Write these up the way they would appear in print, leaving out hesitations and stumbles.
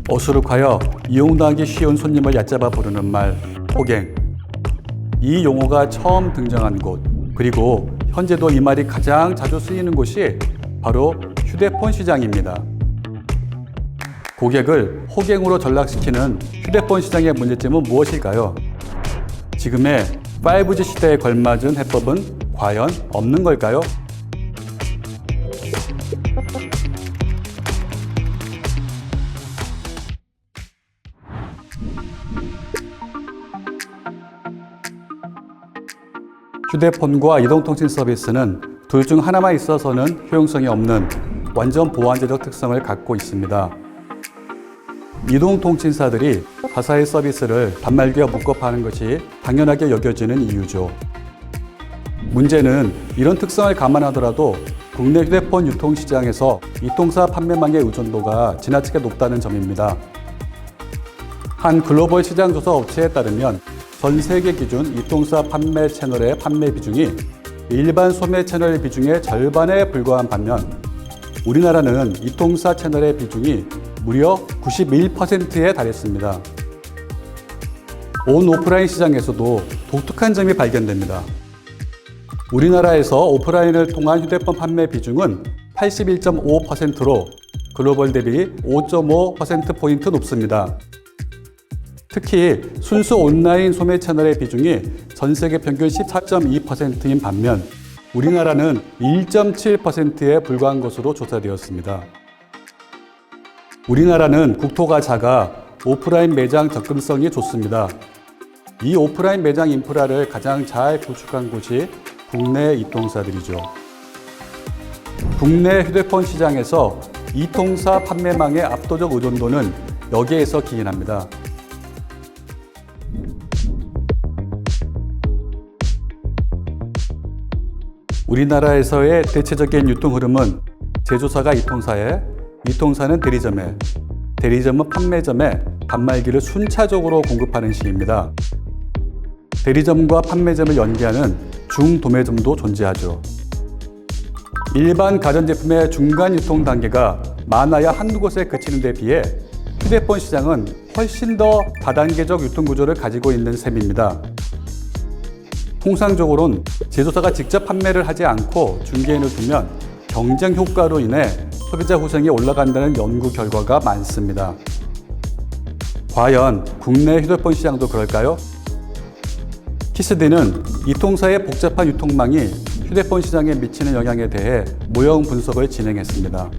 어수룩하여 이용당하기 쉬운 손님을 얕잡아 부르는 말, 호갱. 이 용어가 처음 등장한 곳, 그리고 현재도 이 말이 가장 자주 쓰이는 곳이 바로 휴대폰 시장입니다. 고객을 호갱으로 전락시키는 휴대폰 시장의 문제점은 무엇일까요? 지금의 5G 시대에 걸맞은 해법은 과연 없는 걸까요? 휴대폰과 이동통신 서비스는 둘 중 하나만 있어서는 효용성이 없는 완전 보완제적 특성을 갖고 있습니다. 이동통신사들이 가사의 서비스를 단말기와 묶어 파는 것이 당연하게 여겨지는 이유죠. 문제는 이런 특성을 감안하더라도 국내 휴대폰 유통시장에서 이통사 판매망의 의존도가 지나치게 높다는 점입니다. 한 글로벌 시장조사 업체에 따르면 전 세계 기준 이통사 판매 채널의 판매 비중이 일반 소매 채널 비중의 절반에 불과한 반면 우리나라는 이통사 채널의 비중이 무려 91%에 달했습니다. 온 오프라인 시장에서도 독특한 점이 발견됩니다. 우리나라에서 오프라인을 통한 휴대폰 판매 비중은 81.5%로 글로벌 대비 5.5%포인트 높습니다. 특히 순수 온라인 소매 채널의 비중이 전 세계 평균 14.2%인 반면 우리나라는 1.7%에 불과한 것으로 조사되었습니다. 우리나라는 국토가 작아 오프라인 매장 접근성이 좋습니다. 이 오프라인 매장 인프라를 가장 잘 구축한 곳이 국내 이통사들이죠. 국내 휴대폰 시장에서 이통사 판매망의 압도적 의존도는 여기에서 기인합니다. 우리나라에서의 대체적인 유통 흐름은 제조사가 이통사에, 이통사는 대리점에, 대리점은 판매점에 단말기를 순차적으로 공급하는 식입니다. 대리점과 판매점을 연계하는 중도매점도 존재하죠. 일반 가전제품의 중간 유통 단계가 많아야 한두 곳에 그치는 데 비해 휴대폰 시장은 훨씬 더 다단계적 유통 구조를 가지고 있는 셈입니다. 통상적으로는 제조사가 직접 판매를 하지 않고 중개인을 두면 경쟁 효과로 인해 소비자 후생이 올라간다는 연구 결과가 많습니다. 과연 국내 휴대폰 시장도 그럴까요? 키스디는 이통사의 복잡한 유통망이 휴대폰 시장에 미치는 영향에 대해 모형 분석을 진행했습니다.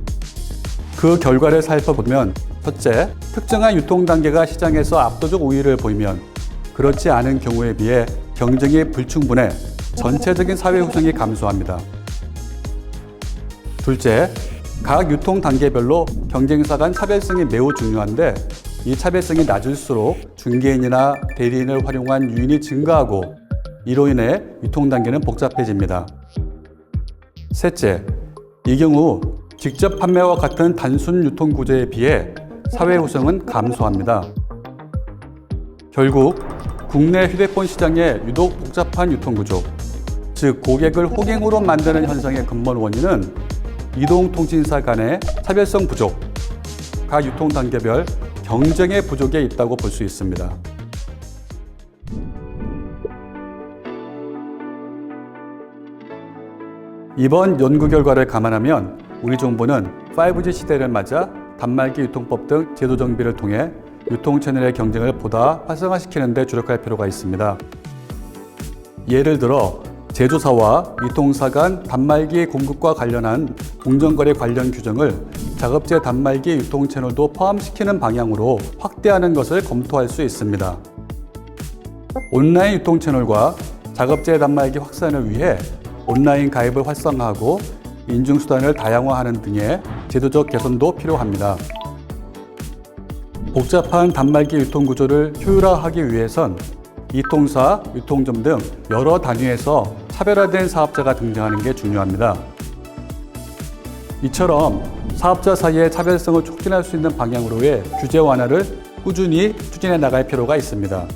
그 결과를 살펴보면 첫째, 특정한 유통 단계가 시장에서 압도적 우위를 보이면 그렇지 않은 경우에 비해 경쟁이 불충분해 전체적인 사회 후생이 감소합니다. 둘째, 각 유통 단계별로 경쟁사 간 차별성이 매우 중요한데 이 차별성이 낮을수록 중개인이나 대리인을 활용한 유인이 증가하고 이로 인해 유통 단계는 복잡해집니다. 셋째, 이 경우 직접 판매와 같은 단순 유통 구조에 비해 사회 후생은 감소합니다. 결국 국내 휴대폰 시장의 유독 복잡한 유통 구조, 즉 고객을 호갱으로 만드는 현상의 근본 원인은 이동통신사 간의 차별성 부족, 각 유통 단계별 경쟁의 부족에 있다고 볼 수 있습니다. 이번 연구 결과를 감안하면 우리 정부는 5G 시대를 맞아 단말기 유통법 등 제도 정비를 통해 유통 채널의 경쟁을 보다 활성화시키는 데 주력할 필요가 있습니다. 예를 들어 제조사와 유통사 간 단말기 공급과 관련한 공정거래 관련 규정을 작업제 단말기 유통 채널도 포함시키는 방향으로 확대하는 것을 검토할 수 있습니다. 온라인 유통 채널과 작업제 단말기 확산을 위해 온라인 가입을 활성화하고 인증수단을 다양화하는 등의 제도적 개선도 필요합니다. 복잡한 단말기 유통 구조를 효율화하기 위해선 이통사, 유통점 등 여러 단위에서 차별화된 사업자가 등장하는 게 중요합니다. 이처럼 사업자 사이의 차별성을 촉진할 수 있는 방향으로의 규제 완화를 꾸준히 추진해 나갈 필요가 있습니다.